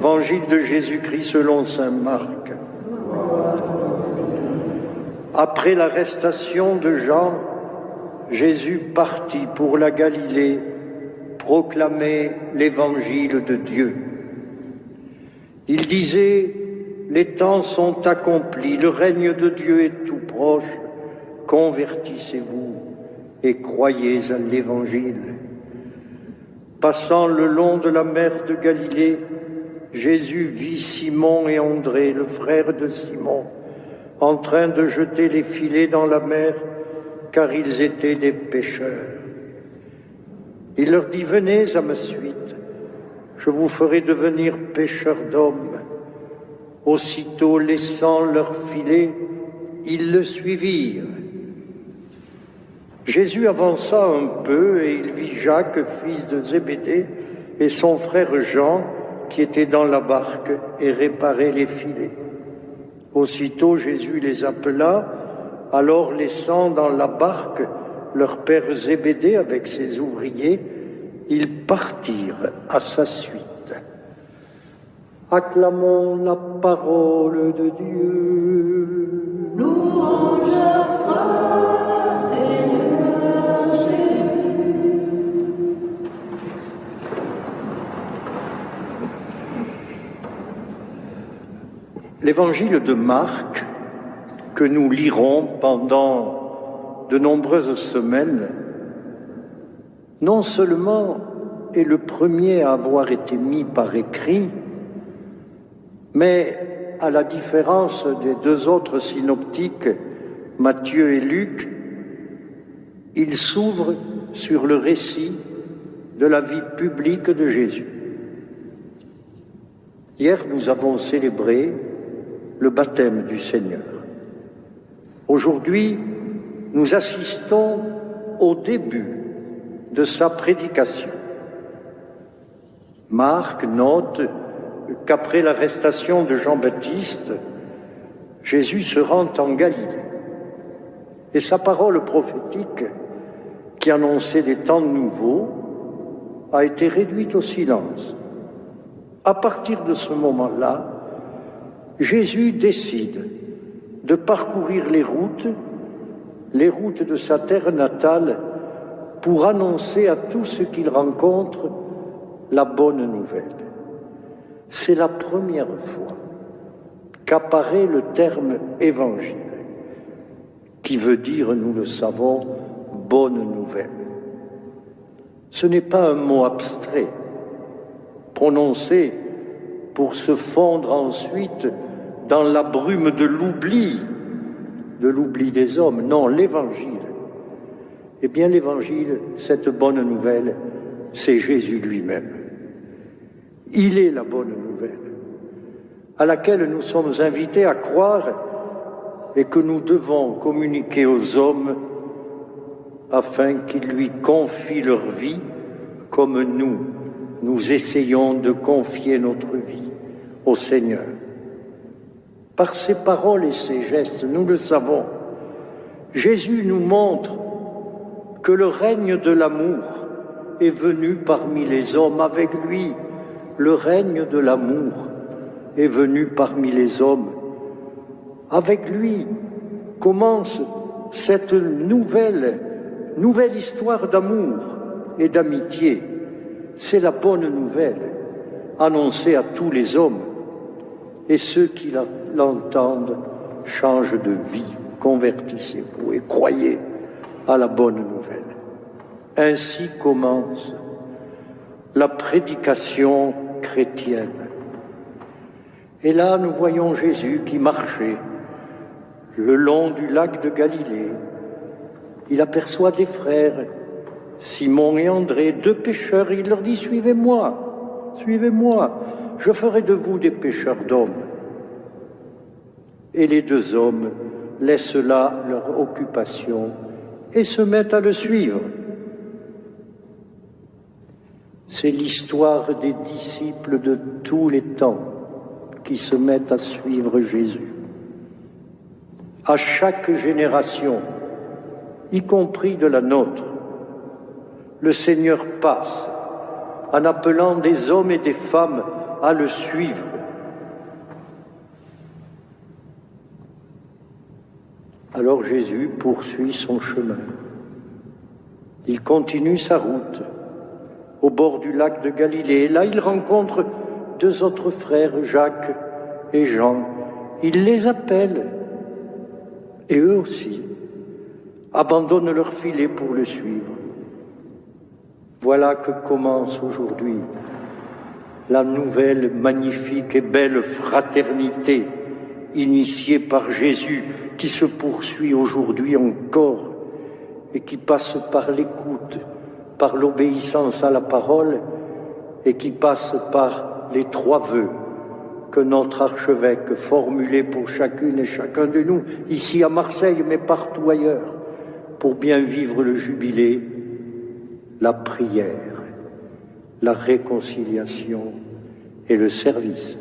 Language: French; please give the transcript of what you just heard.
Évangile de Jésus-Christ selon saint Marc. Après l'arrestation de Jean, Jésus partit pour la Galilée proclamer l'évangile de Dieu. Il disait: les temps sont accomplis, le règne de Dieu est tout proche, convertissez-vous et croyez à l'évangile. Passant le long de la mer de Galilée, Jésus vit Simon et André, le frère de Simon, en train de jeter les filets dans la mer, car ils étaient des pêcheurs. Il leur dit: venez à ma suite, je vous ferai devenir pêcheurs d'hommes. Aussitôt, laissant leurs filets, ils le suivirent. Jésus avança un peu et il vit Jacques, fils de Zébédée, et son frère Jean, qui étaient dans la barque et réparaient les filets. Aussitôt, Jésus les appela. Alors, laissant dans la barque leur père Zébédée avec ses ouvriers, ils partirent à sa suite. Acclamons la parole de Dieu. Louange à toi, Seigneur Jésus. L'évangile de Marc, que nous lirons pendant de nombreuses semaines, non seulement est le premier à avoir été mis par écrit, mais à la différence des deux autres synoptiques, Matthieu et Luc, il s'ouvre sur le récit de la vie publique de Jésus. Hier, nous avons célébré le baptême du Seigneur. Aujourd'hui, nous assistons au début de sa prédication. Marc note qu'après l'arrestation de Jean-Baptiste, Jésus se rend en Galilée. Et sa parole prophétique, qui annonçait des temps nouveaux, a été réduite au silence. À partir de ce moment-là, Jésus décide de parcourir les routes de sa terre natale, pour annoncer à tous ceux qu'il rencontre la bonne nouvelle. C'est la première fois qu'apparaît le terme évangile, qui veut dire, nous le savons, bonne nouvelle. Ce n'est pas un mot abstrait, prononcé pour se fondre ensuite dans la brume de l'oubli des hommes. Non, l'évangile. Eh bien, l'évangile, cette bonne nouvelle, c'est Jésus lui-même. Il est la bonne nouvelle, à laquelle nous sommes invités à croire et que nous devons communiquer aux hommes afin qu'ils lui confient leur vie comme nous essayons de confier notre vie au Seigneur. Par ses paroles et ses gestes, nous le savons, Jésus nous montre que le règne de l'amour est venu parmi les hommes. Avec lui, le règne de l'amour est venu parmi les hommes. Avec lui commence cette nouvelle histoire d'amour et d'amitié. C'est la bonne nouvelle annoncée à tous les hommes. Et ceux qui l'entendent changent de vie. Convertissez-vous et croyez à la bonne nouvelle. Ainsi commence la prédication chrétienne. Et là, nous voyons Jésus qui marchait le long du lac de Galilée. Il aperçoit des frères, Simon et André, deux pêcheurs, et il leur dit: suivez-moi, suivez-moi, je ferai de vous des pêcheurs d'hommes. Et les deux hommes laissent là leur occupation et se mettent à le suivre. C'est l'histoire des disciples de tous les temps qui se mettent à suivre Jésus. À chaque génération, y compris de la nôtre, le Seigneur passe en appelant des hommes et des femmes à le suivre. Alors Jésus poursuit son chemin. Il continue sa route au bord du lac de Galilée. Et là, il rencontre deux autres frères, Jacques et Jean. Il les appelle. Et eux aussi abandonnent leur filet pour le suivre. Voilà que commence aujourd'hui la nouvelle, magnifique et belle fraternité initiée par Jésus, qui se poursuit aujourd'hui encore et qui passe par l'écoute, par l'obéissance à la parole et qui passe par les 3 vœux que notre archevêque formulait pour chacune et chacun de nous, ici à Marseille, mais partout ailleurs, pour bien vivre le jubilé: la prière, la réconciliation et le service.